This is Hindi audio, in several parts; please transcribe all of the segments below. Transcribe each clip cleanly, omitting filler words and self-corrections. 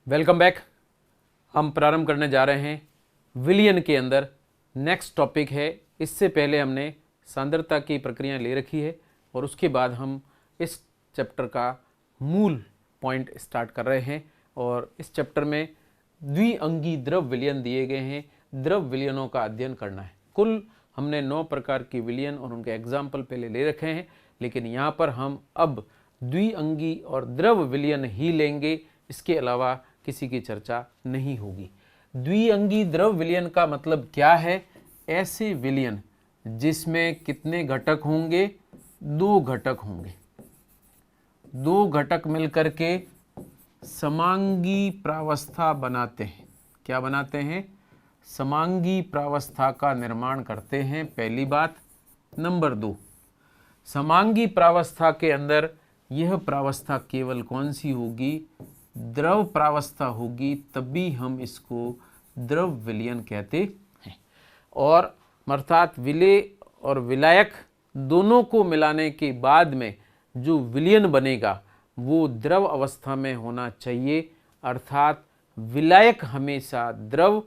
Welcome back. हम प्रारंभ करने जा रहे हैं विलयन के अंदर। नेक्स्ट टॉपिक है, इससे पहले हमने सांद्रता की प्रक्रिया ले रखी है और उसके बाद हम इस चैप्टर का मूल पॉइंट स्टार्ट कर रहे हैं। और इस चैप्टर में द्विअंगी द्रव विलयन दिए गए हैं, द्रव विलयनों का अध्ययन करना है। कुल हमने 9 प्रकार की विलयन और उनके एग्जाम्पल पहले ले रखे हैं, लेकिन यहाँ पर हम अब द्विअंगी और द्रव विलयन ही लेंगे, इसके अलावा किसी की चर्चा नहीं होगी। द्विअंगी द्रव विलयन का मतलब क्या है? ऐसे विलयन जिसमें कितने घटक होंगे? 2 घटक होंगे। 2 घटक मिलकर के समांगी प्रावस्था बनाते हैं। क्या बनाते हैं? समांगी प्रावस्था का निर्माण करते हैं, पहली बात। नंबर 2, समांगी प्रावस्था के अंदर यह प्रावस्था केवल कौन सी होगी? द्रव प्रावस्था होगी, तभी हम इसको द्रव विलयन कहते हैं। और अर्थात विलेय और विलायक दोनों को मिलाने के बाद में जो विलयन बनेगा वो द्रव अवस्था में होना चाहिए। अर्थात विलायक हमेशा द्रव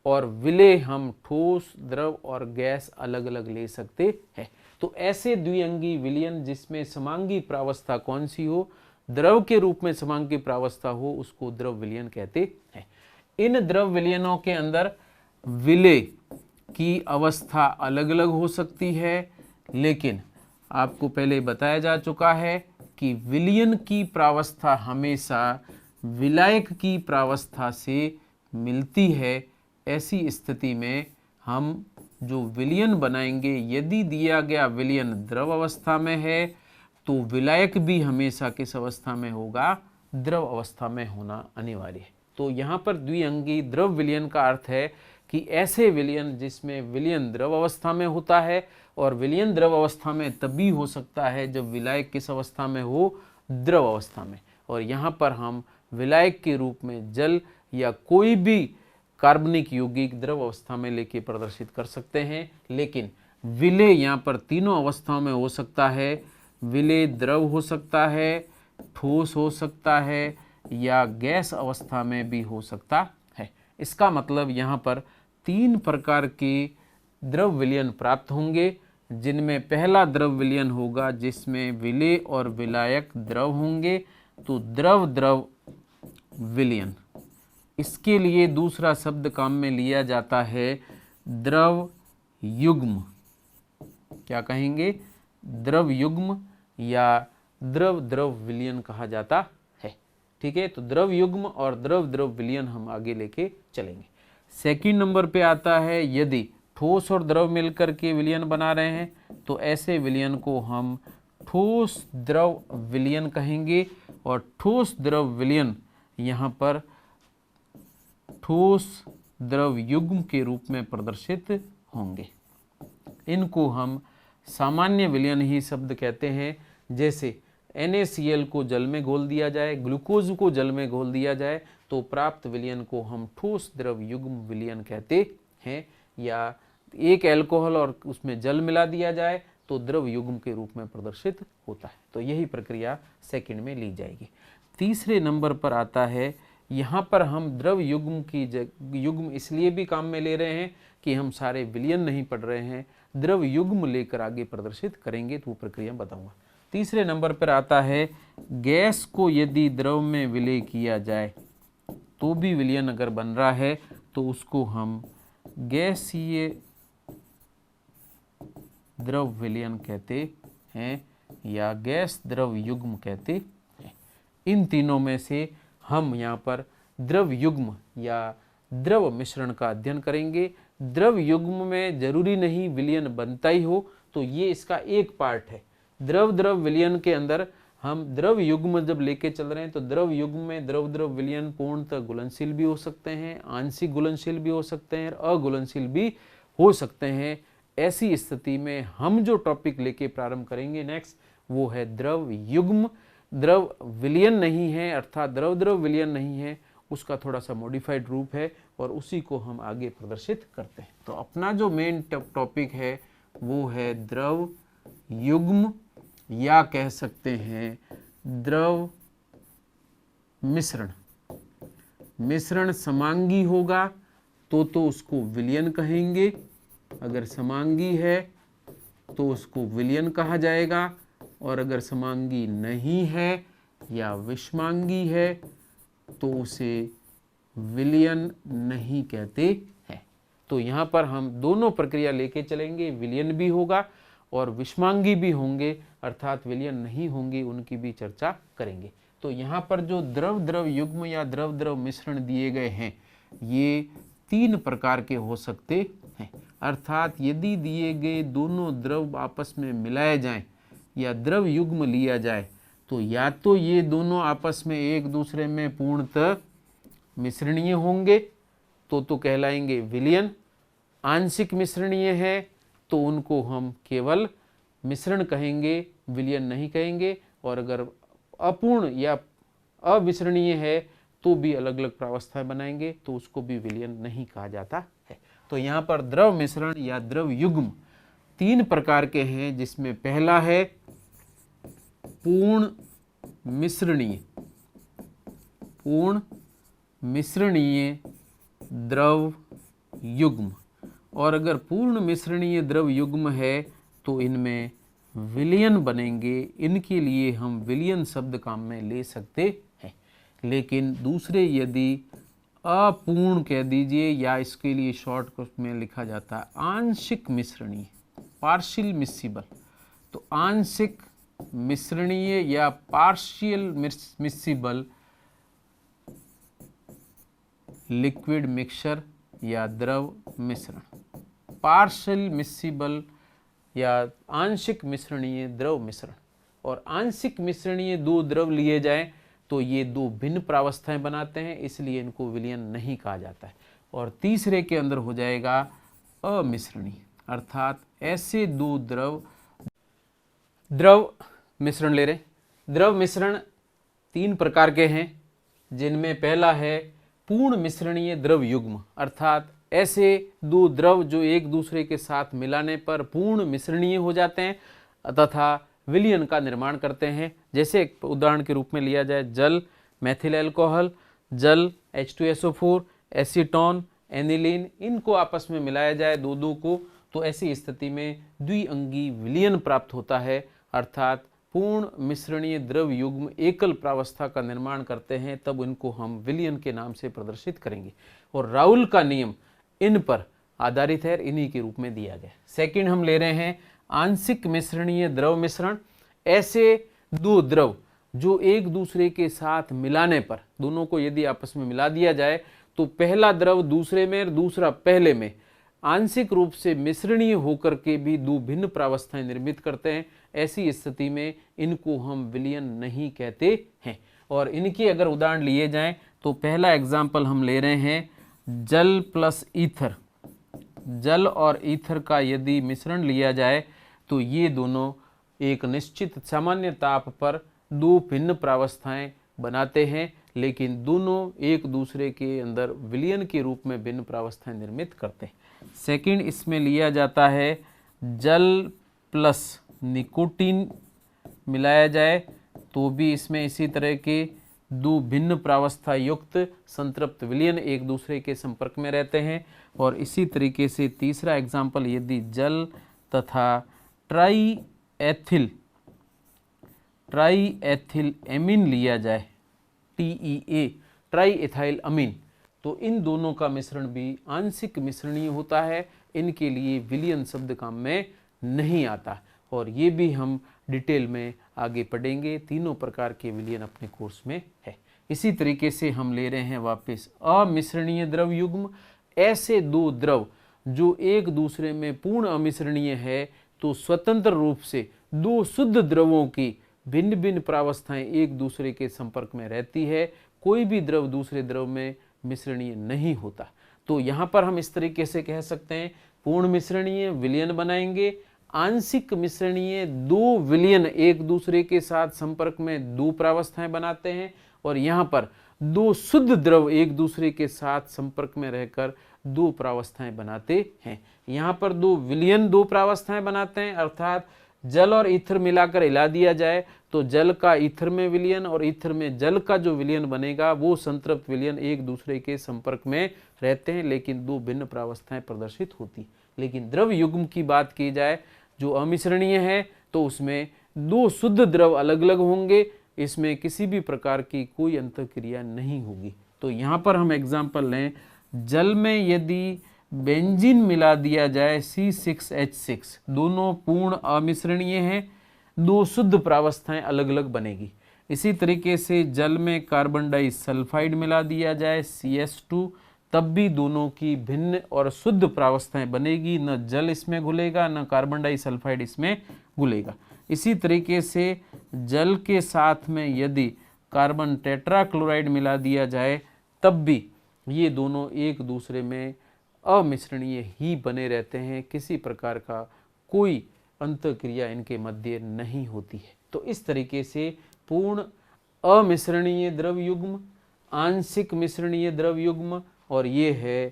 और विलेय हम ठोस, द्रव और गैस अलग अलग ले सकते हैं। तो ऐसे द्विअंगी विलयन जिसमें समांगी प्रावस्था कौन सी हो? द्रव के रूप में समांगी प्रावस्था हो, उसको द्रव विलयन कहते हैं। इन द्रव विलयनों के अंदर विलेय की अवस्था अलग अलग हो सकती है, लेकिन आपको पहले बताया जा चुका है कि विलयन की प्रावस्था हमेशा विलायक की प्रावस्था से मिलती है। ऐसी स्थिति में हम जो विलयन बनाएंगे, यदि दिया गया विलयन द्रव अवस्था में है तो विलायक भी हमेशा किस अवस्था में होगा? द्रव अवस्था में होना अनिवार्य है। तो यहाँ पर द्विअंगी द्रव विलयन का अर्थ है कि ऐसे विलयन जिसमें विलयन द्रव अवस्था में होता है, और विलयन द्रव अवस्था में तभी हो सकता है जब विलायक किस अवस्था में हो? द्रव अवस्था में। और यहाँ पर हम विलायक के रूप में जल या कोई भी कार्बनिक यौगिक द्रव अवस्था में लेके प्रदर्शित कर सकते हैं। लेकिन विलेय यहाँ पर तीनों अवस्थाओं में हो सकता है। विलेय द्रव हो सकता है, ठोस हो सकता है, या गैस अवस्था में भी हो सकता है। इसका मतलब यहाँ पर 3 प्रकार के द्रव विलयन प्राप्त होंगे, जिनमें पहला द्रव विलयन होगा जिसमें विलेय और विलायक द्रव होंगे, तो द्रव द्रव विलयन। इसके लिए दूसरा शब्द काम में लिया जाता है द्रव युग्म। क्या कहेंगे? द्रव युग्म या द्रव द्रव विलयन कहा जाता है। ठीक है, तो द्रव युग्म और द्रव द्रव विलयन हम आगे लेके चलेंगे। सेकंड नंबर पे आता है यदि ठोस और द्रव मिलकर के विलयन बना रहे हैं, तो ऐसे विलयन को हम ठोस द्रव विलयन कहेंगे। और ठोस द्रव विलयन यहाँ पर ठोस द्रव युग्म के रूप में प्रदर्शित होंगे। इनको हम सामान्य विलयन ही शब्द कहते हैं। जैसे NaCl को जल में घोल दिया जाए, ग्लूकोज को जल में घोल दिया जाए, तो प्राप्त विलयन को हम ठोस द्रव युग्म विलयन कहते हैं। या एक अल्कोहल और उसमें जल मिला दिया जाए तो द्रव युग्म के रूप में प्रदर्शित होता है। तो यही प्रक्रिया सेकंड में ली जाएगी। तीसरे नंबर पर आता है, यहाँ पर हम द्रव युग्म की युग्म इसलिए भी काम में ले रहे हैं कि हम सारे विलयन नहीं पढ़ रहे हैं, द्रव युग्म लेकर आगे प्रदर्शित करेंगे, तो वो प्रक्रिया बताऊंगा। तीसरे नंबर पर आता है गैस को यदि द्रव में विलय किया जाए तो भी विलयन अगर बन रहा है तो उसको हम गैसीय द्रव विलयन कहते हैं या गैस द्रव युग्म कहते हैं। इन तीनों में से हम यहाँ पर द्रव युग्म या द्रव मिश्रण का अध्ययन करेंगे। द्रव युग्म में जरूरी नहीं विलयन बनता ही हो, तो ये इसका एक पार्ट है। द्रव द्रव विलयन के अंदर हम द्रव युग्म जब लेके चल रहे हैं तो द्रव युग्म में द्रव द्रव विलयन पूर्णतः घुलनशील भी हो सकते हैं, आंशिक घुलनशील भी हो सकते हैं, अघुलनशील भी हो सकते हैं। ऐसी स्थिति में हम जो टॉपिक लेके प्रारंभ करेंगे नेक्स्ट, वो है द्रव युग्म। द्रव विलयन नहीं है, अर्थात द्रव द्रव विलयन नहीं है, उसका थोड़ा सा मॉडिफाइड रूप है और उसी को हम आगे प्रदर्शित करते हैं। तो अपना जो मेन टॉपिक है वो है द्रव युग्म या कह सकते हैं द्रव मिश्रण। मिश्रण समांगी होगा तो उसको विलयन कहेंगे। अगर समांगी है तो उसको विलयन कहा जाएगा, और अगर समांगी नहीं है या विषमांगी है तो उसे विलयन नहीं कहते हैं। तो यहाँ पर हम दोनों प्रक्रिया लेके चलेंगे, विलयन भी होगा और विषमांगी भी होंगे, अर्थात विलयन नहीं होंगे, उनकी भी चर्चा करेंगे। तो यहाँ पर जो द्रव द्रव युग्म या द्रव द्रव मिश्रण दिए गए हैं ये 3 प्रकार के हो सकते हैं। अर्थात यदि दिए गए दोनों द्रव आपस में मिलाए जाएं या द्रव युग्म लिया जाए तो या तो ये दोनों आपस में एक दूसरे में पूर्णतः मिश्रणीय होंगे तो कहलाएंगे विलयन। आंशिक मिश्रणीय है तो उनको हम केवल मिश्रण कहेंगे, विलयन नहीं कहेंगे। और अगर अपूर्ण या अविश्रणीय है तो भी अलग अलग प्रावस्थाएं बनाएंगे तो उसको भी विलयन नहीं कहा जाता है। तो यहाँ पर द्रव मिश्रण या द्रव युग्म 3 प्रकार के हैं, जिसमें पहला है पूर्ण मिश्रणीय, पूर्ण मिश्रणीय द्रव युग्म। और अगर पूर्ण मिश्रणीय द्रव युग्म है तो इनमें विलयन बनेंगे। इनके लिए हम विलयन शब्द काम में ले सकते हैं। लेकिन दूसरे यदि अपूर्ण कह दीजिए, या इसके लिए शॉर्ट में लिखा जाता है आंशिक मिश्रणीय, पार्शियल मिसिबल। तो आंशिक मिश्रणीय या पार्शियल मिसिबल लिक्विड मिक्सचर या द्रव मिश्रण, पार्शियल मिसिबल या आंशिक मिश्रणीय द्रव मिश्रण। और आंशिक मिश्रणीय 2 द्रव लिए जाएं तो ये 2 भिन्न प्रावस्थाएं बनाते हैं, इसलिए इनको विलयन नहीं कहा जाता है। और तीसरे के अंदर हो जाएगा अमिश्रणीय, अर्थात ऐसे 2 द्रव मिश्रण ले रहे। द्रव मिश्रण 3 प्रकार के हैं, जिनमें पहला है पूर्ण मिश्रणीय द्रव युग्म, अर्थात ऐसे 2 द्रव जो एक दूसरे के साथ मिलाने पर पूर्ण मिश्रणीय हो जाते हैं तथा विलयन का निर्माण करते हैं। जैसे एक उदाहरण के रूप में लिया जाए जल मैथिल अल्कोहल, जल H2SO4, एसीटोन, एनिलीन, इनको आपस में मिलाया जाए 2-2 को, तो ऐसी स्थिति में द्विअंगी विलयन प्राप्त होता है। अर्थात पूर्ण मिश्रणीय द्रव युग्म एकल प्रावस्था का निर्माण करते हैं, तब इनको हम विलयन के नाम से प्रदर्शित करेंगे। और राउल का नियम इन पर आधारित है, इन्हीं के रूप में दिया गया। सेकंड हम ले रहे हैं आंशिक मिश्रणीय द्रव मिश्रण। ऐसे 2 द्रव जो एक दूसरे के साथ मिलाने पर, दोनों को यदि आपस में मिला दिया जाए तो पहला द्रव दूसरे में और दूसरा पहले में आंशिक रूप से मिश्रणीय होकर के भी 2 भिन्न प्रावस्थाएं निर्मित करते हैं। ऐसी स्थिति में इनको हम विलयन नहीं कहते हैं। और इनके अगर उदाहरण लिए जाएं तो पहला एग्जाम्पल हम ले रहे हैं जल प्लस ईथर। जल और ईथर का यदि मिश्रण लिया जाए तो ये दोनों एक निश्चित सामान्य ताप पर 2 भिन्न प्रावस्थाएं बनाते हैं, लेकिन दोनों एक दूसरे के अंदर विलयन के रूप में भिन्न प्रावस्थाएं निर्मित करते हैं। सेकंड इसमें लिया जाता है जल प्लस निकोटीन मिलाया जाए तो भी इसमें इसी तरह के 2 भिन्न प्रावस्था युक्त संतृप्त विलयन एक दूसरे के संपर्क में रहते हैं। और इसी तरीके से तीसरा एग्जाम्पल यदि जल तथा ट्राई एथिल एमीन लिया जाए, TEA, ट्राई एथाइल अमीन, तो इन दोनों का मिश्रण भी आंशिक मिश्रणीय होता है। इनके लिए विलयन शब्द काम में नहीं आता, और ये भी हम डिटेल में आगे पढ़ेंगे। तीनों प्रकार के विलयन अपने कोर्स में है। इसी तरीके से हम ले रहे हैं वापस अमिश्रणीय द्रव युग्म। ऐसे 2 द्रव जो एक दूसरे में पूर्ण अमिश्रणीय है तो स्वतंत्र रूप से 2 शुद्ध द्रवों की भिन्न भिन्न प्रावस्थाएं एक दूसरे के संपर्क में रहती है। कोई भी द्रव दूसरे द्रव में मिश्रणीय नहीं होता। तो यहाँ पर हम इस तरीके से कह सकते हैं पूर्ण मिश्रणीय विलयन बनाएंगे, आंशिक मिश्रणीय 2 विलयन एक दूसरे के साथ संपर्क में 2 प्रावस्थाएं बनाते हैं, और यहाँ पर 2 शुद्ध द्रव एक दूसरे के साथ संपर्क में रहकर 2 प्रावस्थाएं बनाते हैं। यहाँ पर 2 विलयन 2 प्रावस्थाएं बनाते हैं, अर्थात जल और ईथर मिलाकर हिला दिया जाए तो जल का ईथर में विलयन और ईथर में जल का जो विलयन बनेगा वो संतृप्त विलयन एक दूसरे के संपर्क में रहते हैं, लेकिन दो भिन्न प्रावस्थाएं प्रदर्शित होती। लेकिन द्रव युग्म की बात की जाए जो अमिश्रणीय है तो उसमें दो शुद्ध द्रव अलग अलग होंगे, इसमें किसी भी प्रकार की कोई अंतःक्रिया नहीं होगी। तो यहाँ पर हम एग्जाम्पल लें, जल में यदि बेंजीन मिला दिया जाए C6H6, दोनों पूर्ण अमिश्रणीय हैं, दो शुद्ध प्रावस्थाएं अलग अलग बनेगी। इसी तरीके से जल में कार्बन डाइसल्फाइड मिला दिया जाए CS2, तब भी दोनों की भिन्न और शुद्ध प्रावस्थाएं बनेगी, न जल इसमें घुलेगा न कार्बन डाइसल्फाइड इसमें घुलेगा। इसी तरीके से जल के साथ में यदि कार्बन टेट्राक्लोराइड मिला दिया जाए तब भी ये दोनों एक दूसरे में अमिश्रणीय ही बने रहते हैं, किसी प्रकार का कोई अंतःक्रिया इनके मध्य नहीं होती है। तो इस तरीके से पूर्ण अमिश्रणीय द्रव युग्म, आंशिक मिश्रणीय द्रव युग्म और ये है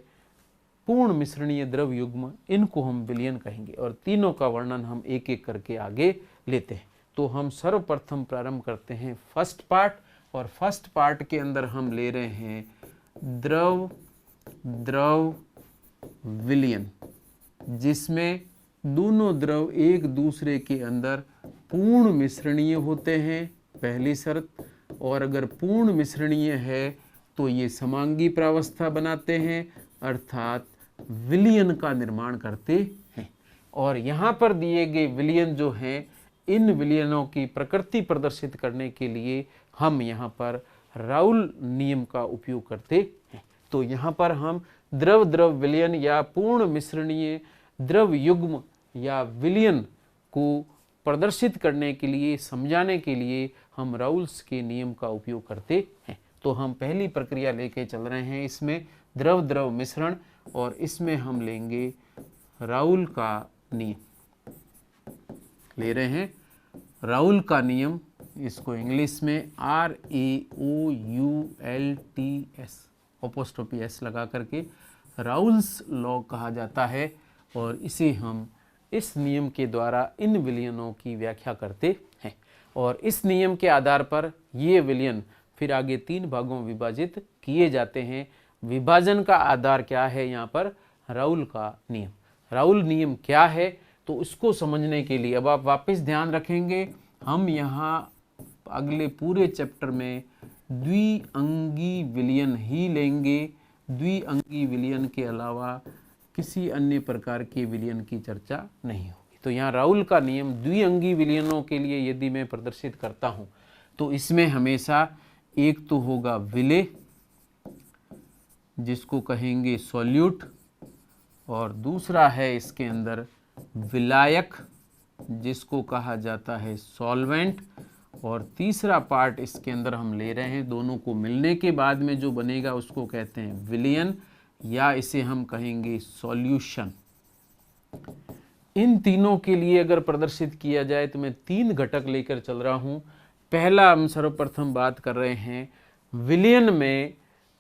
पूर्ण मिश्रणीय द्रव युग्म, इनको हम विलयन कहेंगे। और तीनों का वर्णन हम एक एक करके आगे लेते हैं। तो हम सर्वप्रथम प्रारंभ करते हैं फर्स्ट पार्ट, और फर्स्ट पार्ट के अंदर हम ले रहे हैं द्रव द्रव विलयन, जिसमें दोनों द्रव एक दूसरे के अंदर पूर्ण मिश्रणीय होते हैं, पहली शर्त। और अगर पूर्ण मिश्रणीय है तो ये समांगी प्रावस्था बनाते हैं, अर्थात विलयन का निर्माण करते हैं। और यहाँ पर दिए गए विलयन जो हैं, इन विलयनों की प्रकृति प्रदर्शित करने के लिए हम यहाँ पर राउल नियम का उपयोग करते हैं। तो यहाँ पर हम द्रव द्रव विलयन या पूर्ण मिश्रणीय द्रव युग्म या विलयन को प्रदर्शित करने के लिए, समझाने के लिए हम राउल्स के नियम का उपयोग करते हैं। तो हम पहली प्रक्रिया लेके चल रहे हैं, इसमें द्रव द्रव मिश्रण, और इसमें हम लेंगे राउल का नियम। ले रहे हैं राउल का नियम, इसको इंग्लिश में RAOULTS अपोस्ट्रोफी S लगा करके राउल्स लॉ कहा जाता है। और इसे हम इस नियम के द्वारा इन विलयनों की व्याख्या करते हैं। और इस नियम के आधार पर ये विलयन फिर आगे तीन भागों में विभाजित किए जाते हैं। विभाजन का आधार क्या है यहाँ पर? राउल का नियम। राउल नियम क्या है तो उसको समझने के लिए अब आप वापस ध्यान रखेंगे, हम यहाँ अगले पूरे चैप्टर में द्विअंगी विलयन ही लेंगे। द्विअंगी विलयन के अलावा किसी अन्य प्रकार के विलयन की चर्चा नहीं होगी। तो यहाँ राउल का नियम द्विअंगी विलयनों के लिए यदि मैं प्रदर्शित करता हूँ तो इसमें हमेशा एक तो होगा विलेय, जिसको कहेंगे सॉल्यूट, और दूसरा है इसके अंदर विलायक, जिसको कहा जाता है सॉल्वेंट, और तीसरा पार्ट इसके अंदर हम ले रहे हैं, दोनों को मिलने के बाद में जो बनेगा उसको कहते हैं विलयन, या इसे हम कहेंगे सॉल्यूशन। इन तीनों के लिए अगर प्रदर्शित किया जाए तो मैं तीन घटक लेकर चल रहा हूँ। पहला हम सर्वप्रथम बात कर रहे हैं विलयन में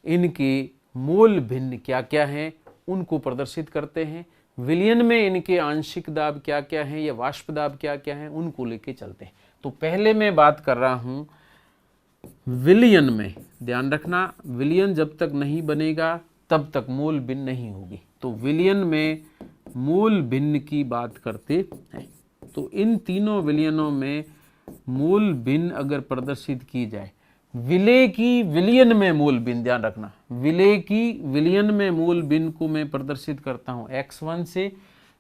इनके मोल भिन्न क्या क्या हैं, उनको प्रदर्शित करते हैं। विलयन में इनके आंशिक दाब क्या क्या हैं या वाष्प दाब क्या क्या हैं, उनको लेके चलते हैं। तो पहले मैं बात कर रहा हूँ विलयन में। ध्यान रखना, विलयन जब तक नहीं बनेगा तब तक मोल भिन्न नहीं होगी। तो विलयन में मोल भिन्न की बात करते हैं। तो इन तीनों विलयनों में मोल भिन्न अगर प्रदर्शित की जाए, विलेय की विलयन में मोल भिन्न, ध्यान रखना, विलेय की विलयन में मोल भिन्न को मैं प्रदर्शित करता हूँ x1 से,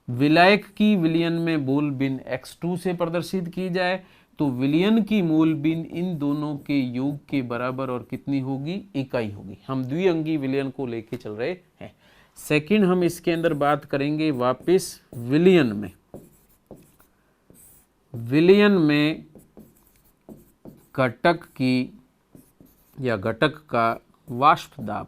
विलायक की विलयन में मोल भिन्न x2 से प्रदर्शित की जाए तो विलयन की मोल भिन्न इन दोनों के योग के बराबर और कितनी होगी? इकाई होगी। हम द्विअंगी विलयन को लेके चल रहे हैं। सेकंड हम इसके अंदर बात करेंगे वापस विलयन में। विलयन में घटक की या घटक का वाष्प दाब।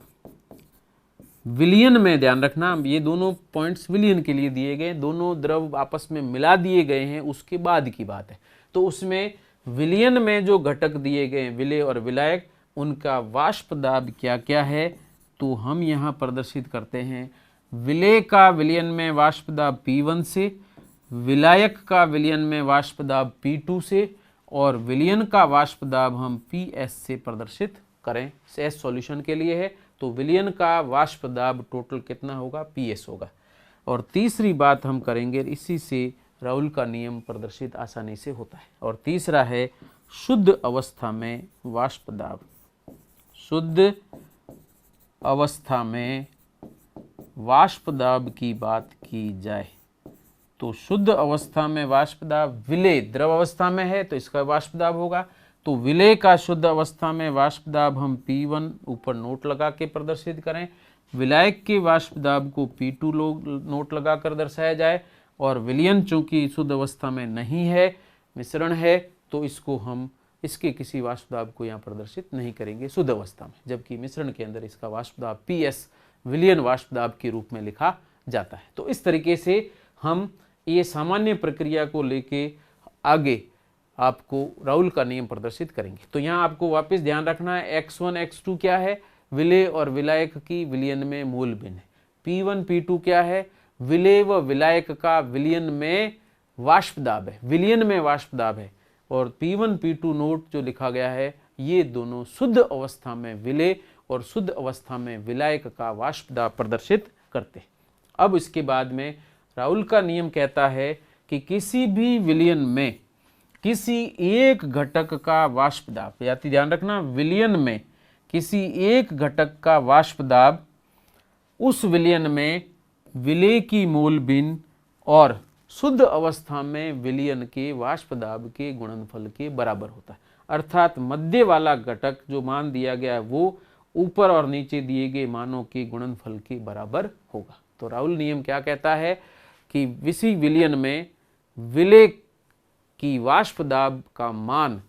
विलयन में ध्यान रखना, ये दोनों पॉइंट्स विलयन के लिए दिए गए, दोनों द्रव आपस में मिला दिए गए हैं, उसके बाद की बात है। तो उसमें विलयन में जो घटक दिए गए हैं विलेय और विलायक, उनका वाष्प दाब क्या क्या है तो हम यहाँ प्रदर्शित करते हैं। विलेय का विलयन में वाष्प दाब P1 से, विलायक का विलयन में वाष्प दाब P2 से और विलयन का वाष्प दाब हम PS से प्रदर्शित करें। एस सॉल्यूशन के लिए है, तो विलयन का वाष्प दाब टोटल कितना होगा, PS होगा। और तीसरी बात हम करेंगे, इसी से राउल का नियम प्रदर्शित आसानी से होता है। और तीसरा है शुद्ध अवस्था में वाष्प दाब। शुद्ध अवस्था में वाष्प दाब की बात की जाए तो शुद्ध अवस्था में वाष्प दाब, विलेय द्रव अवस्था में है तो इसका वाष्प दाब होगा, तो विलेय का शुद्ध अवस्था में वाष्प दाब हम P1 ऊपर नोट लगा के प्रदर्शित करें, विलायक के वाष्प दाब को P2 नोट लगाकर दर्शाया जाए, और विलयन चूंकि शुद्ध अवस्था में नहीं है, मिश्रण है, तो इसको हम इसके किसी वाष्प दाब को यहाँ प्रदर्शित नहीं करेंगे शुद्ध अवस्था में, जबकि मिश्रण के अंदर इसका वाष्प दाब PS विलयन वाष्प दाब के रूप में लिखा जाता है। तो इस तरीके से हम ये सामान्य प्रक्रिया को लेके आगे आपको राउल का नियम प्रदर्शित करेंगे। तो यहाँ आपको वापस ध्यान रखना है, X1 X2 क्या है, विलेय और विलायक की विलयन में मूल भिन्न है। P1 P2 क्या है, विलेय व विलायक का विलयन में वाष्प दाब है, विलयन में वाष्प दाब है। और P1 P2 नोट जो लिखा गया है, ये दोनों शुद्ध अवस्था में विलेय और शुद्ध अवस्था में विलायक का वाष्प दाब प्रदर्शित करते हैं। अब इसके बाद में राउल का नियम कहता है कि किसी भी विलयन में किसी एक घटक का वाष्प दाब, यानी ध्यान रखना, विलयन में किसी एक घटक का वाष्प दाब उस विलयन में विलेय की मूल भिन्न और शुद्ध अवस्था में विलयन के वाष्प दाब के गुणनफल के बराबर होता है। अर्थात मध्य वाला घटक जो मान दिया गया है वो ऊपर और नीचे दिए गए मानों के गुणनफल के बराबर होगा। तो राउल नियम क्या कहता है कि किसी विलयन में विलेय की वाष्प दाब का मान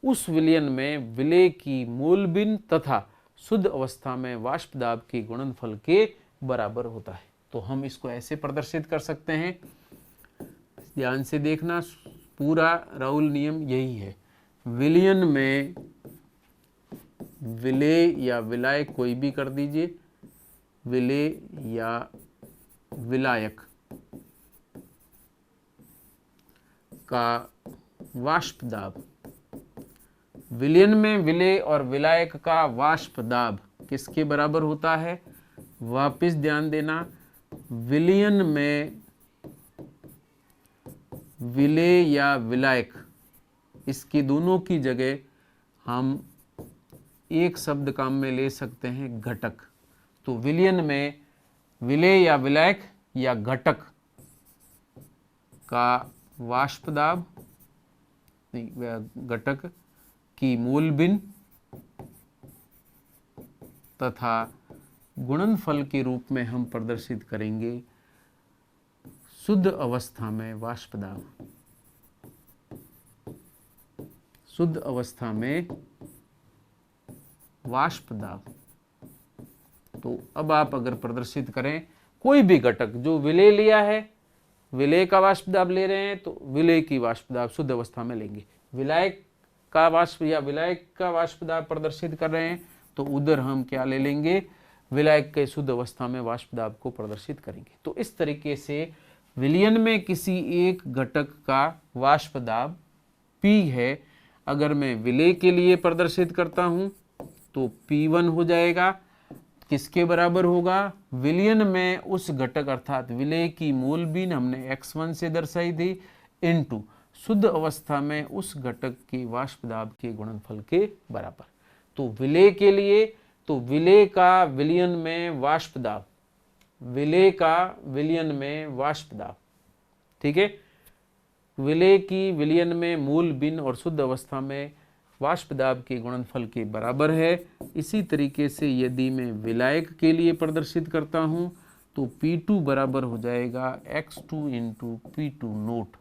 उस विलयन में विलेय की मूल भिन्न तथा शुद्ध अवस्था में वाष्प दाब के गुणनफल के बराबर होता है। तो हम इसको ऐसे प्रदर्शित कर सकते हैं, ध्यान से देखना, पूरा राउल नियम यही है। विलयन में विलेय या विलायक, कोई भी कर दीजिए, विलेय या विलायक का वाष्प दाब, विलयन में विलेय और विलायक का वाष्प दाब किसके बराबर होता है, वापस ध्यान देना, विलयन में विलेय या विलायक, इसकी दोनों की जगह हम एक शब्द काम में ले सकते हैं, घटक। तो विलयन में विलेय या विलायक या घटक का वाष्प दाब, घटक की मूल भिन्न तथा गुणनफल के रूप में हम प्रदर्शित करेंगे शुद्ध अवस्था में वाष्प दाब। शुद्ध अवस्था में वाष्प दाब। तो अब आप अगर प्रदर्शित करें कोई भी घटक, जो विलेय लिया है, विलेय का वाष्प दाब ले रहे हैं तो विलेय की वाष्प दाब शुद्ध अवस्था में लेंगे, विलायक का वाष्प या विलायक का वाष्प दाब प्रदर्शित कर रहे हैं तो उधर हम क्या ले लेंगे, विलायक के शुद्ध अवस्था में वाष्प दाब को प्रदर्शित करेंगे। तो इस तरीके से विलयन में किसी एक घटक का वाष्प दाब P है, अगर मैं विलेय के लिए प्रदर्शित करता हूं तो P1 हो जाएगा, किसके बराबर होगा, विलयन में उस घटक अर्थात विलेय की मूल भिन्न हमने X1 से दर्शाई थी, इनटू शुद्ध अवस्था में उस घटक के वाष्प दाब के गुणनफल के बराबर। तो विलेय के लिए, तो विलेय का विलयन में वाष्प दाब, विलेय का विलयन में वाष्प दाब, ठीक है, विलेय की विलयन में मूल भिन्न और शुद्ध अवस्था में वाष्प दाब के गुणनफल के बराबर है। इसी तरीके से यदि मैं विलायक के लिए प्रदर्शित करता हूं तो P2 बराबर हो जाएगा X2 इंटू P2 नोट,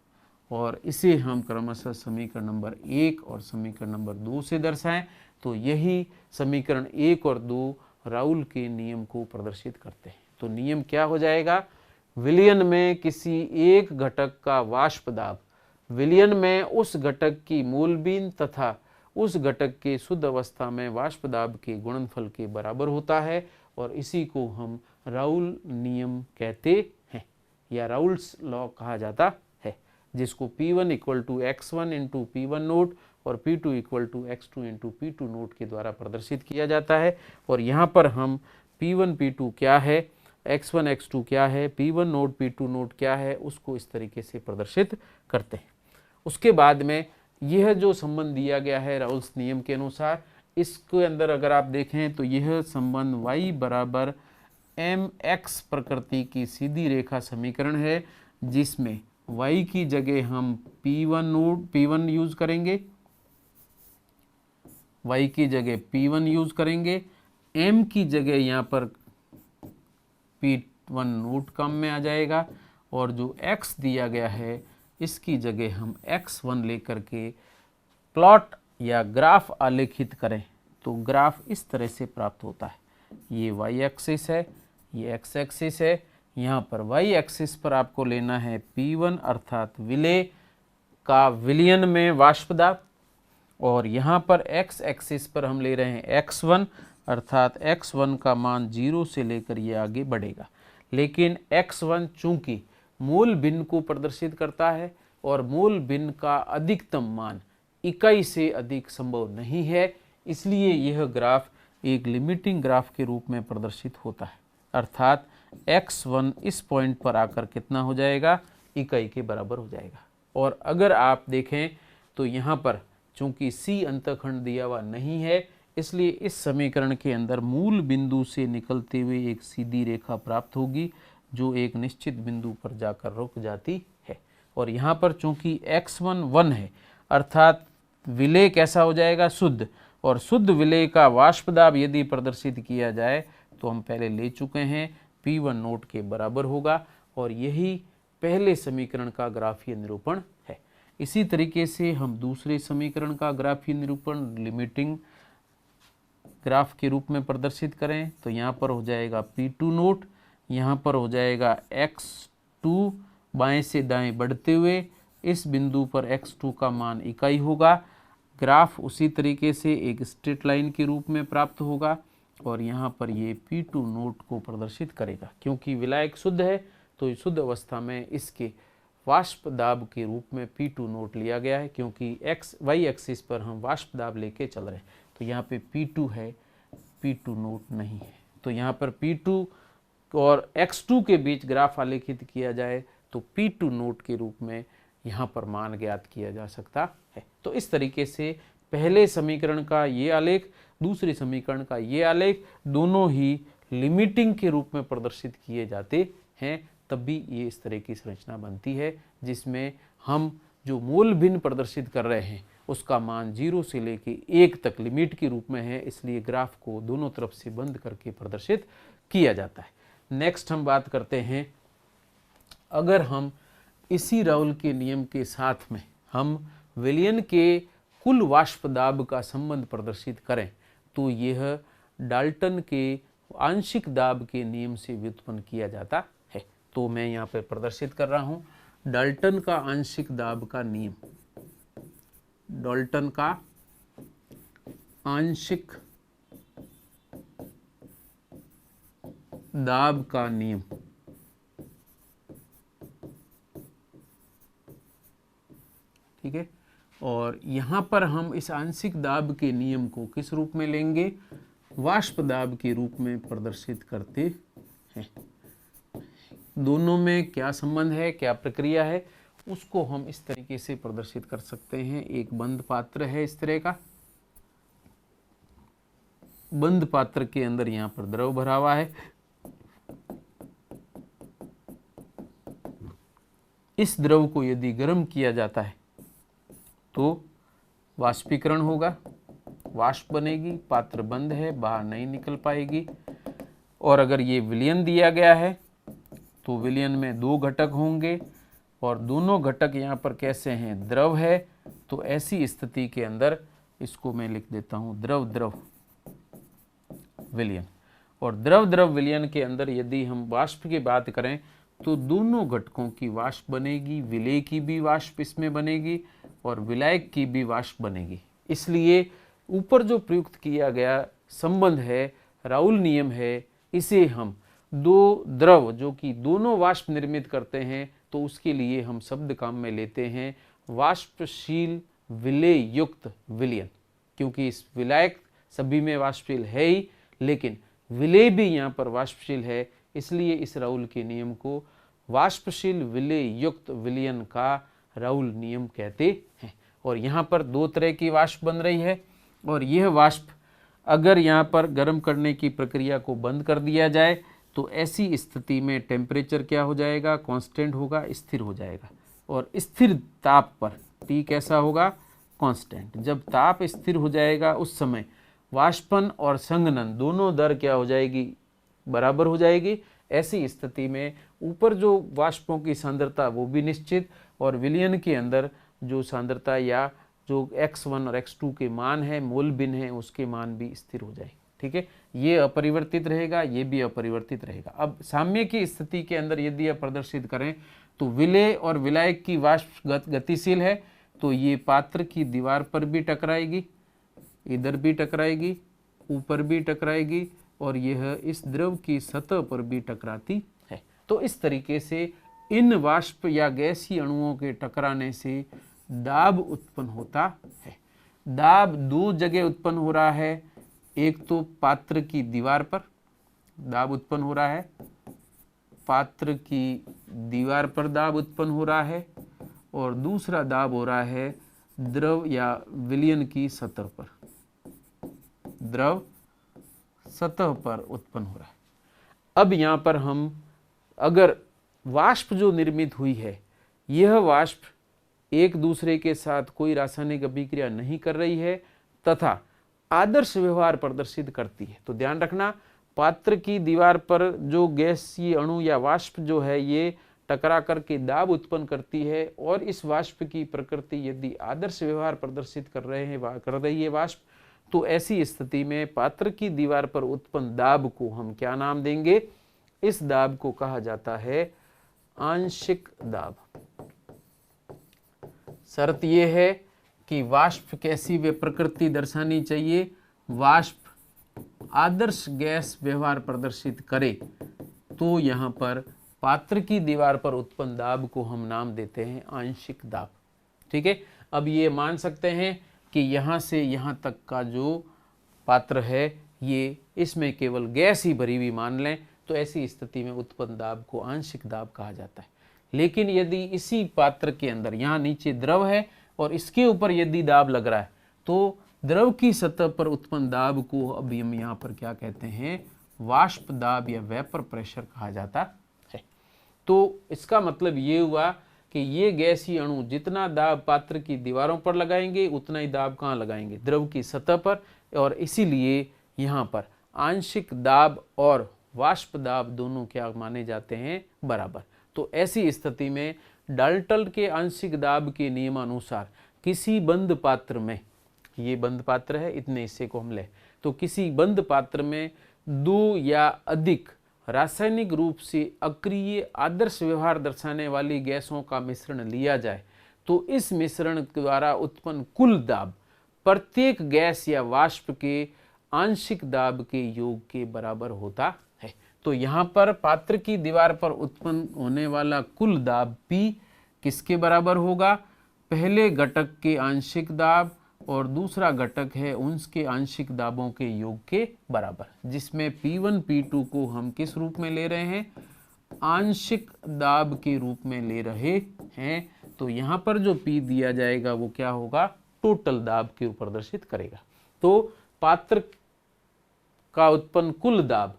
और इसे हम क्रमशः समीकरण नंबर 1 और समीकरण नंबर 2 से दर्शाएं तो यही समीकरण 1 और 2 राउल के नियम को प्रदर्शित करते हैं। तो नियम क्या हो जाएगा, विलयन में किसी एक घटक का वाष्प दाब विलयन में उस घटक की मूल भिन्न तथा उस घटक के शुद्ध अवस्था में वाष्प दाब के गुणनफल के बराबर होता है, और इसी को हम राउल नियम कहते हैं या राउल्स लॉ कहा जाता है। जिसको P1 equal to x1 into P1 naught और P2 equal to x2 into P2 note के द्वारा प्रदर्शित किया जाता है। और यहाँ पर हम P1 P2 क्या है, x1 x2 क्या है, P1 नोट P2 नोट क्या है, उसको इस तरीके से प्रदर्शित करते हैं। उसके बाद में यह जो संबंध दिया गया है राउल्स नियम के अनुसार, इसके अंदर अगर आप देखें तो यह संबंध y बराबर mx प्रकृति की सीधी रेखा समीकरण है, जिसमें y की जगह हम P1 यूज करेंगे, y की जगह P1 यूज करेंगे, m की जगह यहाँ पर P1 नोट कम में आ जाएगा, और जो x दिया गया है इसकी जगह हम x1 लेकर के प्लॉट या ग्राफ आलेखित करें तो ग्राफ इस तरह से प्राप्त होता है। ये y एक्सिस है, ये x एक्सिस है। यहाँ पर y एक्सिस पर आपको लेना है P1 अर्थात विलेय का विलयन में वाष्प दाब, और यहाँ पर x एक्सिस पर हम ले रहे हैं x1 अर्थात x1 का मान 0 से लेकर ये आगे बढ़ेगा। लेकिन x1 चूंकि मूल भिन्न को प्रदर्शित करता है और मूल भिन्न का अधिकतम मान इकाई से अधिक संभव नहीं है, इसलिए यह ग्राफ एक लिमिटिंग ग्राफ के रूप में प्रदर्शित होता है, अर्थात x1 इस पॉइंट पर आकर कितना हो जाएगा, इकाई के बराबर हो जाएगा। और अगर आप देखें तो यहाँ पर चूंकि C अंतःखंड दिया हुआ नहीं है, इसलिए इस समीकरण के अंदर मूल बिंदु से निकलते हुए एक सीधी रेखा प्राप्त होगी जो एक निश्चित बिंदु पर जाकर रुक जाती है। और यहाँ पर चूंकि x1 1 है, अर्थात विलेय कैसा हो जाएगा, शुद्ध, और शुद्ध विलेय का वाष्प दाब यदि प्रदर्शित किया जाए तो हम पहले ले चुके हैं P1 नोट के बराबर होगा, और यही पहले समीकरण का ग्राफीय निरूपण है। इसी तरीके से हम दूसरे समीकरण का ग्राफीय निरूपण लिमिटिंग ग्राफ के रूप में प्रदर्शित करें तो यहाँ पर हो जाएगा P2 नोट, यहाँ पर हो जाएगा x2 बाएं से दाएं बढ़ते हुए, इस बिंदु पर x2 का मान इकाई होगा। ग्राफ उसी तरीके से एक स्ट्रेट लाइन के रूप में प्राप्त होगा, और यहाँ पर ये P2 नोट को प्रदर्शित करेगा। क्योंकि विलायक शुद्ध है तो शुद्ध अवस्था में इसके वाष्प दाब के रूप में P2 नोट लिया गया है, क्योंकि y एक्सिस पर हम वाष्प दाब लेके चल रहे हैं। तो यहाँ पे P2 है, P2 नोट नहीं है। तो यहाँ पर P2 और x2 के बीच ग्राफ आलेखित किया जाए तो P2 नोट के रूप में यहाँ पर मान ज्ञात किया जा सकता है। तो इस तरीके से पहले समीकरण का ये आलेख, दूसरे समीकरण का ये आलेख, दोनों ही लिमिटिंग के रूप में प्रदर्शित किए जाते हैं, तब भी ये इस तरह की संरचना बनती है जिसमें हम जो मूल भिन्न प्रदर्शित कर रहे हैं उसका मान 0 से लेके 1 तक लिमिट के रूप में है, इसलिए ग्राफ को दोनों तरफ से बंद करके प्रदर्शित किया जाता है। नेक्स्ट हम बात करते हैं, अगर हम इसी राउल के नियम के साथ में हम विलयन के कुल वाष्प दाब का संबंध प्रदर्शित करें तो यह डाल्टन के आंशिक दाब के नियम से व्युत्पन्न किया जाता है। तो मैं यहाँ पर प्रदर्शित कर रहा हूँ डाल्टन का आंशिक दाब का नियम। डाल्टन का आंशिक दाब का नियम। ठीक है, और यहाँ पर हम इस आंशिक दाब के नियम को किस रूप में लेंगे, वाष्प दाब के रूप में प्रदर्शित करते हैं। दोनों में क्या संबंध है, क्या प्रक्रिया है, उसको हम इस तरीके से प्रदर्शित कर सकते हैं। एक बंद पात्र है इस तरह का, बंद पात्र के अंदर यहाँ पर द्रव भरा हुआ है, इस द्रव को यदि गर्म किया जाता है तो वाष्पीकरण होगा, वाष्प बनेगी, पात्र बंद है, बाहर नहीं निकल पाएगी। और अगर ये विलयन दिया गया है तो विलयन में 2 घटक होंगे और दोनों घटक यहाँ पर कैसे हैं, द्रव है। तो ऐसी स्थिति के अंदर इसको मैं लिख देता हूँ द्रव द्रव विलयन। और द्रव द्रव विलयन के अंदर यदि हम वाष्प की बात करें तो दोनों घटकों की वाष्प बनेगी, विलेय की भी वाष्प इसमें बनेगी और विलायक की भी वाष्प बनेगी। इसलिए ऊपर जो प्रयुक्त किया गया संबंध है, राउल नियम है, इसे हम 2 द्रव जो कि दोनों वाष्प निर्मित करते हैं तो उसके लिए हम शब्द काम में लेते हैं वाष्पशील विलेय युक्त विलयन, क्योंकि इस विलायक सभी में वाष्पशील है ही, लेकिन विलेय भी यहाँ पर वाष्पशील है, इसलिए इस राउल के नियम को वाष्पशील विलेय युक्त विलयन का राउल नियम कहते हैं। और यहाँ पर दो तरह की वाष्प बन रही है, और यह वाष्प अगर यहाँ पर गर्म करने की प्रक्रिया को बंद कर दिया जाए तो ऐसी स्थिति में टेम्परेचर क्या हो जाएगा, कांस्टेंट होगा, स्थिर हो जाएगा। और स्थिर ताप पर T कैसा होगा, कांस्टेंट। जब ताप स्थिर हो जाएगा उस समय वाष्पन और संघनन दोनों दर क्या हो जाएगी, बराबर हो जाएगी। ऐसी स्थिति में ऊपर जो वाष्पों की सांद्रता वो भी निश्चित, और विलयन के अंदर जो सांद्रता या जो x1 और x2 के मान है, मोल भिन्न है, उसके मान भी स्थिर हो जाएंगे। ठीक है, ये अपरिवर्तित रहेगा, ये भी अपरिवर्तित रहेगा। अब साम्य की स्थिति के अंदर यदि आप प्रदर्शित करें तो विलेय और विलायक की वाष्प गतिशील है, तो ये पात्र की दीवार पर भी टकराएगी, इधर भी टकराएगी, ऊपर भी टकराएगी, और यह इस द्रव की सतह पर भी टकराती है। तो इस तरीके से इन वाष्प या गैसीय अणुओं के टकराने से दाब उत्पन्न होता है। दाब दो जगह उत्पन्न हो रहा है, एक तो पात्र की दीवार पर दाब उत्पन्न हो रहा है, पात्र की दीवार पर दाब उत्पन्न हो रहा है, और दूसरा दाब हो रहा है द्रव या विलयन की सतह पर, द्रव सतह पर उत्पन्न हो रहा है। अब यहाँ पर हम अगर वाष्प जो निर्मित हुई है, यह वाष्प एक दूसरे के साथ कोई रासायनिक अभिक्रिया नहीं कर रही है तथा आदर्श व्यवहार प्रदर्शित करती है, तो ध्यान रखना पात्र की दीवार पर जो गैसीय अणु या वाष्प जो है ये टकरा करके दाब उत्पन्न करती है, और इस वाष्प की प्रकृति यदि आदर्श व्यवहार प्रदर्शित कर रही है वाष्प, तो ऐसी स्थिति में पात्र की दीवार पर उत्पन्न दाब को हम क्या नाम देंगे, इस दाब को कहा जाता है आंशिक दाब। शर्त यह है कि वाष्प कैसी वे प्रकृति दर्शानी चाहिए, वाष्प आदर्श गैस व्यवहार प्रदर्शित करे, तो यहाँ पर पात्र की दीवार पर उत्पन्न दाब को हम नाम देते हैं आंशिक दाब। ठीक है, अब ये मान सकते हैं कि यहाँ से यहाँ तक का जो पात्र है ये इसमें केवल गैस ही भरी हुई मान लें, तो ऐसी स्थिति में उत्पन्न दाब को आंशिक दाब कहा जाता है। लेकिन यदि इसी पात्र के अंदर यहाँ नीचे द्रव है और इसके ऊपर यदि दाब लग रहा है, तो द्रव की सतह पर उत्पन्न दाब को अभी हम यहाँ पर क्या कहते हैं, वाष्प दाब या वेपर प्रेशर कहा जाता है। तो इसका मतलब ये हुआ कि ये गैसीय अणु जितना दाब पात्र की दीवारों पर लगाएंगे उतना ही दाब कहाँ लगाएंगे, द्रव की सतह पर, और इसीलिए यहाँ पर आंशिक दाब और वाष्प दाब दोनों क्या माने जाते हैं, बराबर। तो ऐसी स्थिति में डाल्टन के आंशिक दाब के नियमानुसार किसी बंद पात्र में, ये बंद पात्र है, इतने हिस्से को हम ले, तो किसी बंद पात्र में दो या अधिक रासायनिक रूप से अक्रिय आदर्श व्यवहार दर्शाने वाली गैसों का मिश्रण लिया जाए, तो इस मिश्रण द्वारा उत्पन्न कुल दाब प्रत्येक गैस या वाष्प के आंशिक दाब के योग के बराबर होता है। तो यहाँ पर पात्र की दीवार पर उत्पन्न होने वाला कुल दाब P किसके बराबर होगा, पहले घटक के आंशिक दाब और दूसरा घटक है उसके आंशिक दाबों के योग के बराबर, जिसमें P1 P2 को हम किस रूप में ले रहे हैं, आंशिक दाब के रूप में ले रहे हैं। तो यहाँ पर जो P दिया जाएगा वो क्या होगा, टोटल दाब के ऊपर प्रदर्शित करेगा। तो पात्र का उत्पन्न कुल दाब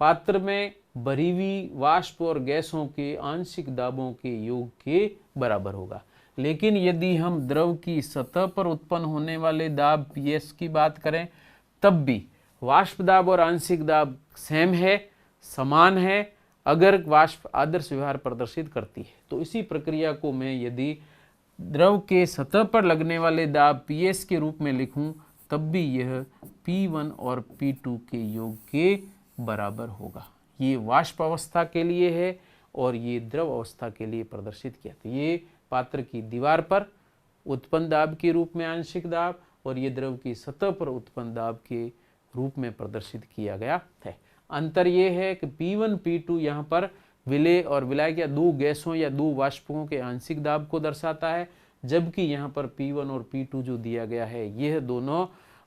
पात्र में भरी हुई वाष्प और गैसों के आंशिक दाबों के योग के बराबर होगा। लेकिन यदि हम द्रव की सतह पर उत्पन्न होने वाले दाब PS की बात करें, तब भी वाष्प दाब और आंशिक दाब सेम है, समान है, अगर वाष्प आदर्श व्यवहार प्रदर्शित करती है। तो इसी प्रक्रिया को मैं यदि द्रव के सतह पर लगने वाले दाब PS के रूप में लिखूं, तब भी यह P1 और P2 के योग के बराबर होगा। ये वाष्प अवस्था के लिए है और ये द्रव अवस्था के लिए प्रदर्शित किया। तो ये पात्र की दीवार पर उत्पन्न दाब के रूप में आंशिक दाब और ये द्रव की सतह पर उत्पन्न दाब के रूप में प्रदर्शित किया गया है। अंतर ये है कि P1 P2 यहाँ पर विलय और विलायक या दो गैसों या दो वाष्पों के आंशिक दाब को दर्शाता है, जबकि यहाँ पर P1 और P2 जो दिया गया है यह दोनों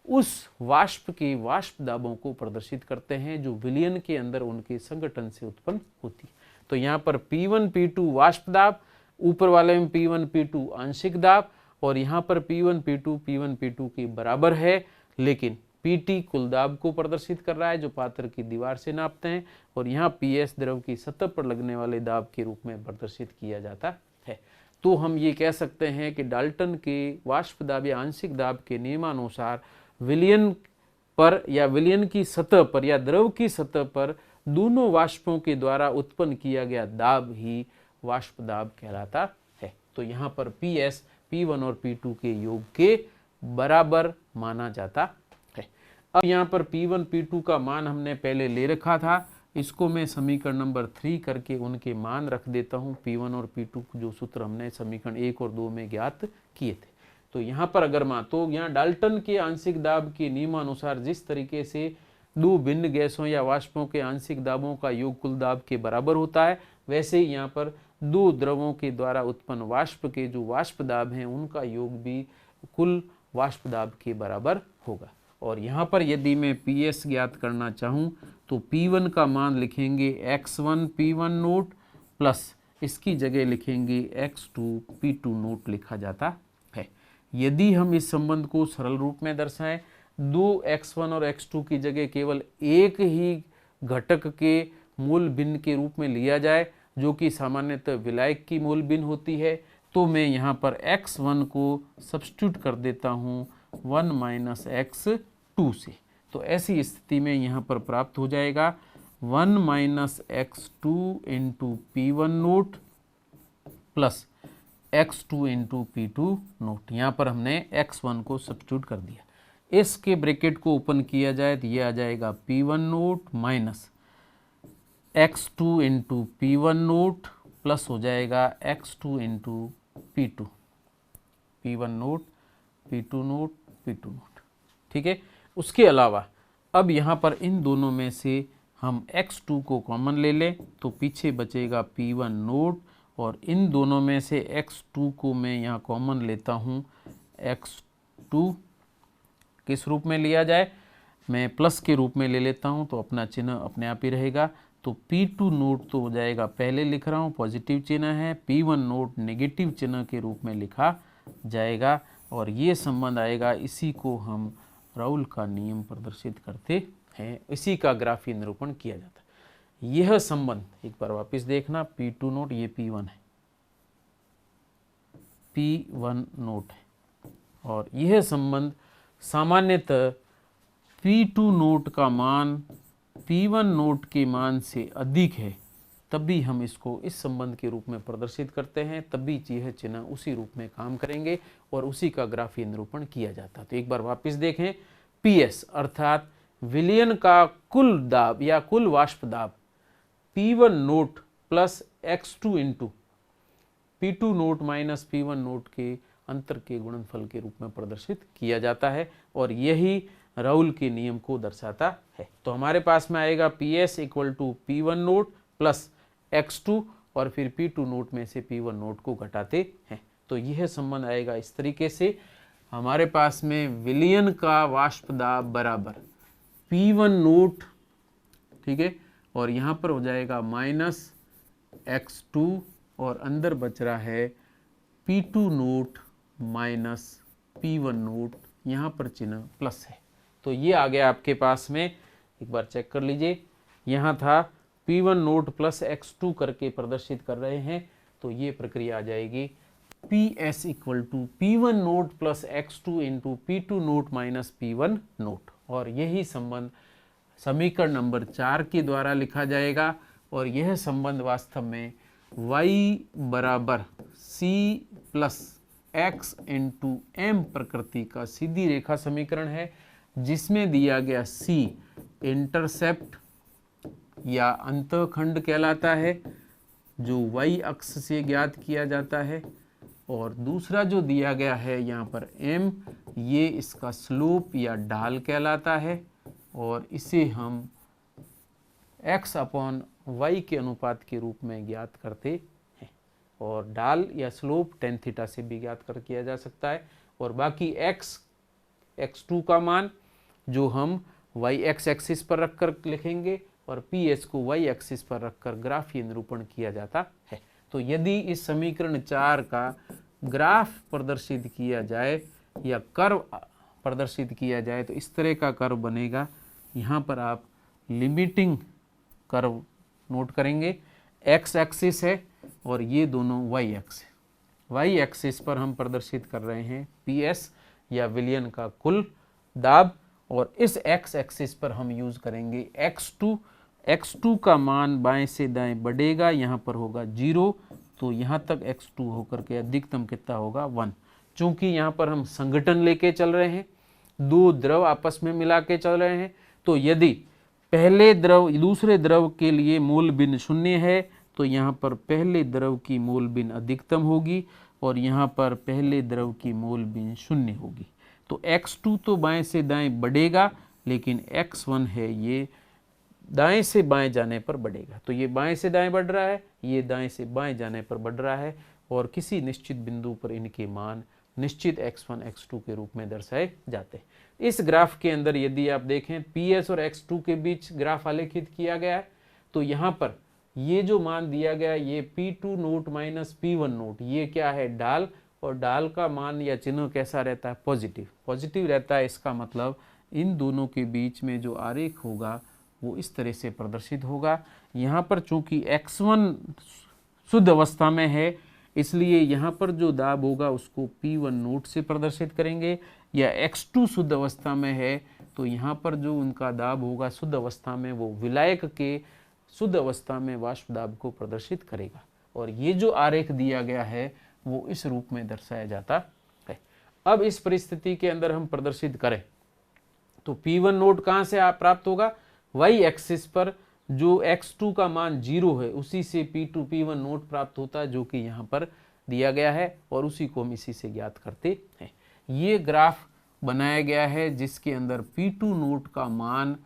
उस वाष्प के वाष्प दाबों को प्रदर्शित करते हैं जो विलयन के अंदर उनके संगठन से उत्पन्न होती है। तो यहाँ पर P1 P2 वाष्प दाब, ऊपर वाले में P1 P2 आंशिक दाब, और यहाँ पर P1 P2 के बराबर है, लेकिन Pt कुल दाब को प्रदर्शित कर रहा है जो पात्र की दीवार से नापते हैं, और यहाँ Ps द्रव की सतह पर लगने वाले दाब के रूप में प्रदर्शित किया जाता है। तो हम ये कह सकते हैं कि डाल्टन के वाष्प दाब या आंशिक दाब के नियमानुसार विलयन पर या विलयन की सतह पर या द्रव की सतह पर दोनों वाष्पों के द्वारा उत्पन्न किया गया दाब ही वाष्प दाब कहलाता है। तो यहाँ पर Ps P1 और P2 के योग के बराबर माना जाता है। अब यहाँ पर P1 P2 का मान हमने पहले ले रखा था, इसको मैं समीकरण नंबर 3 करके उनके मान रख देता हूँ। P1 और P2 जो सूत्र हमने समीकरण 1 और 2 में ज्ञात किए थे। तो यहाँ पर अगर मान तो यहाँ डाल्टन के आंशिक दाब के नियमानुसार जिस तरीके से दो भिन्न गैसों या वाष्पों के आंशिक दाबों का योग कुल दाब के बराबर होता है, वैसे ही यहाँ पर दो द्रवों के द्वारा उत्पन्न वाष्प के जो वाष्प दाब हैं उनका योग भी कुल वाष्प दाब के बराबर होगा। और यहाँ पर यदि मैं Ps ज्ञात करना चाहूँ तो P1 का मान लिखेंगे x1 P1 नोट प्लस इसकी जगह लिखेंगे x2 P2 नोट लिखा जाता है। यदि हम इस संबंध को सरल रूप में दर्शाएं, दो x1 और x2 की जगह केवल एक ही घटक के मूल भिन्न के रूप में लिया जाए जो कि सामान्यतः विलायक की मूल भिन्न होती है, तो मैं यहाँ पर x1 को सब्स्टिट्यूट कर देता हूँ 1 माइनस x2 से। तो ऐसी स्थिति में यहाँ पर प्राप्त हो जाएगा 1 minus x2 into P1 naught plus x2 into P2 note. यहाँ पर हमने x1 को सब्स्टिट्यूट कर दिया। इसके ब्रैकेट को ओपन किया जाए तो ये आ जाएगा P1 note minus x2 into P1 naught plus हो जाएगा x2 into P2, P1 naught P2 note P2 note. ठीक है। उसके अलावा अब यहाँ पर इन दोनों में से हम x2 को कॉमन ले लें तो पीछे बचेगा P1 नोट, और इन दोनों में से x2 को मैं यहाँ कॉमन लेता हूँ। x2 किस रूप में लिया जाए, मैं प्लस के रूप में ले लेता हूँ तो अपना चिन्ह अपने आप ही रहेगा। तो P2 नोट तो हो जाएगा, पहले लिख रहा हूँ पॉजिटिव चिन्ह है, P1 नोट नेगेटिव चिन्ह के रूप में लिखा जाएगा, और ये संबंध आएगा, इसी को हम राउल का नियम प्रदर्शित करते हैं, इसी का ग्राफीय निरूपण किया जाता है। यह संबंध एक बार वापस देखना, P2 नोट ये P1 है, P1 नोट है, और यह संबंध सामान्यतः P2 नोट का मान P1 नोट के मान से अधिक है, तभी हम इसको इस संबंध के रूप में प्रदर्शित करते हैं, तभी यह चिन्ह उसी रूप में काम करेंगे और उसी का ग्राफीय निरूपण किया जाता है। तो एक बार वापस देखें, Ps अर्थात विलयन का कुल दाब या कुल वाष्प दाब P1 naught plus x2 into P2 naught minus P1 note के अंतर के गुणनफल के रूप में प्रदर्शित किया जाता है, और यही राउल के नियम को दर्शाता है। तो हमारे पास में आएगा Ps equal to P1 naught plus x2, और फिर P2 नोट में से P1 नोट को घटाते हैं। तो यह संबंध आएगा इस तरीके से, हमारे पास में विलयन का वाष्प दाब बराबर P1 नोट, ठीक है, और यहाँ पर हो जाएगा माइनस x2, और अंदर बच रहा है P2 naught minus P1 note, यहाँ पर चिन्ह प्लस है। तो ये आ गया आपके पास में, एक बार चेक कर लीजिए, यहाँ था P1 नोट प्लस x2 करके प्रदर्शित कर रहे हैं, तो ये प्रक्रिया आ जाएगी Ps equal to P1 naught plus x2 into P2 naught minus P1 naught, और यही संबंध समीकरण नंबर 4 के द्वारा लिखा जाएगा, और यह संबंध वास्तव में y बराबर c plus x into m प्रकृति का सीधी रेखा समीकरण है, जिसमें दिया गया c इंटरसेप्ट या अंतःखंड कहलाता है, जो y अक्ष से ज्ञात किया जाता है, और दूसरा जो दिया गया है यहाँ पर m, ये इसका स्लोप या ढाल कहलाता है, और इसे हम x अपॉन y के अनुपात के रूप में ज्ञात करते हैं। और ढाल या स्लोप tan थीटा से भी ज्ञात कर किया जा सकता है। और बाकी x2 का मान जो हम y x एक्सिस पर रखकर लिखेंगे और ps को y एक्सिस पर रखकर ग्राफीय निरूपण किया जाता है। तो यदि इस समीकरण 4 का ग्राफ प्रदर्शित किया जाए या कर्व प्रदर्शित किया जाए तो इस तरह का कर्व बनेगा। यहाँ पर आप लिमिटिंग कर्व नोट करेंगे, x एक्सिस है और ये दोनों y एक्सिस है। y एक्सिस पर हम प्रदर्शित कर रहे हैं PS या विलयन का कुल दाब और इस x एक्सिस पर हम यूज करेंगे x2 का मान बाएं से दाएं बढ़ेगा, यहाँ पर होगा 0, तो यहाँ तक x2 होकर के अधिकतम कितना होगा 1। चूंकि यहाँ पर हम संघटन लेके चल रहे हैं, दो द्रव आपस में मिला के चल रहे हैं, तो यदि पहले द्रव दूसरे द्रव के लिए मोल बिन 0 है तो यहाँ पर पहले द्रव की मोल बिन अधिकतम होगी और यहाँ पर पहले द्रव की मोल बिन 0 होगी। तो x2 तो बाएं से दाएं बढ़ेगा, लेकिन x1 है ये दाएं से बाएं जाने पर बढ़ेगा। तो ये बाएं से दाएं बढ़ रहा है, ये दाएं से बाएं जाने पर बढ़ रहा है और किसी निश्चित बिंदु पर इनके मान निश्चित x1 x2 के रूप में दर्शाए जाते हैं। इस ग्राफ के अंदर यदि आप देखें PS और x2 के बीच ग्राफ आलेखित किया गया है, तो यहाँ पर ये जो मान दिया गया ये P2 naught minus P1 note, ये क्या है ढाल, और ढाल का मान या चिन्ह कैसा रहता है पॉजिटिव रहता है। इसका मतलब इन दोनों के बीच में जो आरेख होगा वो इस तरह से प्रदर्शित होगा। यहाँ पर चूंकि x1 शुद्ध अवस्था में है इसलिए यहाँ पर जो दाब होगा उसको P1 नोट से प्रदर्शित करेंगे, या x2 शुद्ध अवस्था में है तो यहाँ पर जो उनका दाब होगा शुद्ध अवस्था में वो विलायक के शुद्ध अवस्था में वाष्प दाब को प्रदर्शित करेगा। और ये जो आरेख दिया गया है वो इस रूप में दर्शाया जाता है। अब इस परिस्थिति के अंदर हम प्रदर्शित करें तो P1 नोट कहाँ से प्राप्त होगा, y एक्सिस पर जो x2 का मान 0 है उसी से P2 P1 नोट प्राप्त होता है, जो कि यहाँ पर दिया गया है और उसी को हम इसी से ज्ञात करते हैं। ये ग्राफ बनाया गया है जिसके अंदर P2 नोट का मान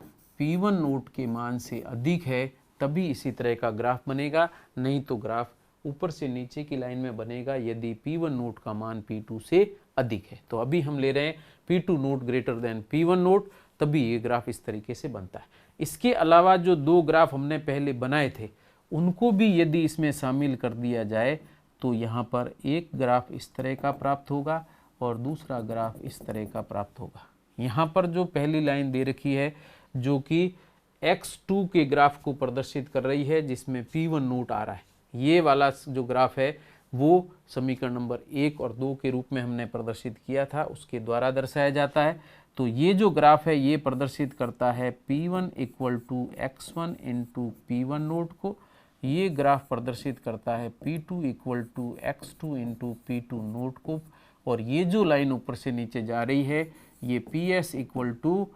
P1 नोट के मान से अधिक है, तभी इसी तरह का ग्राफ बनेगा, नहीं तो ग्राफ ऊपर से नीचे की लाइन में बनेगा यदि P1 नोट का मान P2 से अधिक है। तो अभी हम ले रहे हैं P2 note greater than P1 note, तभी ये ग्राफ इस तरीके से बनता है। इसके अलावा जो दो ग्राफ हमने पहले बनाए थे उनको भी यदि इसमें शामिल कर दिया जाए तो यहाँ पर एक ग्राफ इस तरह का प्राप्त होगा और दूसरा ग्राफ इस तरह का प्राप्त होगा। यहाँ पर जो पहली लाइन दे रखी है जो कि x2 के ग्राफ को प्रदर्शित कर रही है जिसमें P1 नोट आ रहा है, ये वाला जो ग्राफ है वो समीकरण नंबर 1 और 2 के रूप में हमने प्रदर्शित किया था, उसके द्वारा दर्शाया जाता है। तो ये जो ग्राफ है ये प्रदर्शित करता है P1 equal to x1 into P1 note को, ये ग्राफ प्रदर्शित करता है P2 equal to x2 into P2 note को, और ये जो लाइन ऊपर से नीचे जा रही है ये PS equal to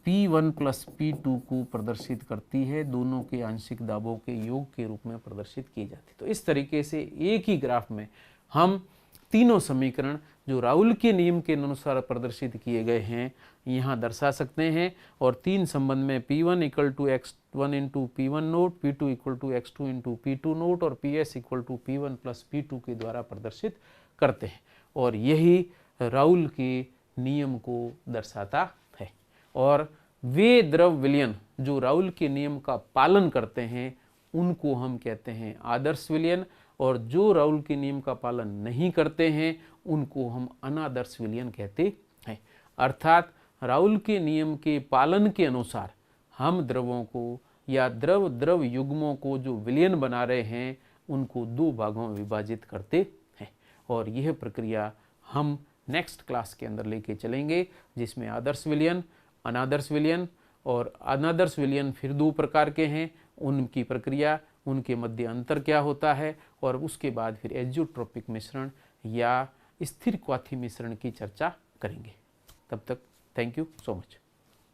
P1 plus P2 को प्रदर्शित करती है, दोनों के आंशिक दाबों के योग के रूप में प्रदर्शित की जाती है। तो इस तरीके से एक ही ग्राफ में हम तीनों समीकरण जो राउल के नियम के अनुसार प्रदर्शित किए गए हैं यहाँ दर्शा सकते हैं, और तीन संबंध में P1 equal to x1 into P1 naught, P2 equal to x2 into P2 naught और PS equal to P1 plus P2 के द्वारा प्रदर्शित करते हैं, और यही राउल के नियम को दर्शाता है। और वे द्रव विलयन जो राउल के नियम का पालन करते हैं उनको हम कहते हैं आदर्श विलयन, और जो राउल के नियम का पालन नहीं करते हैं उनको हम अनादर्श विलयन कहते हैं। अर्थात राउल के नियम के पालन के अनुसार हम द्रवों को या द्रव युग्मों को जो विलयन बना रहे हैं उनको दो भागों में विभाजित करते हैं, और यह प्रक्रिया हम नेक्स्ट क्लास के अंदर लेके चलेंगे जिसमें आदर्श विलयन, अनादर्श विलयन, और अनादर्श विलयन फिर दो प्रकार के हैं, उनकी प्रक्रिया, उनके मध्य अंतर क्या होता है, और उसके बाद फिर एज़ोट्रोपिक मिश्रण या स्थिर क्वाथी मिश्रण की चर्चा करेंगे। तब तक थैंक यू सो मच।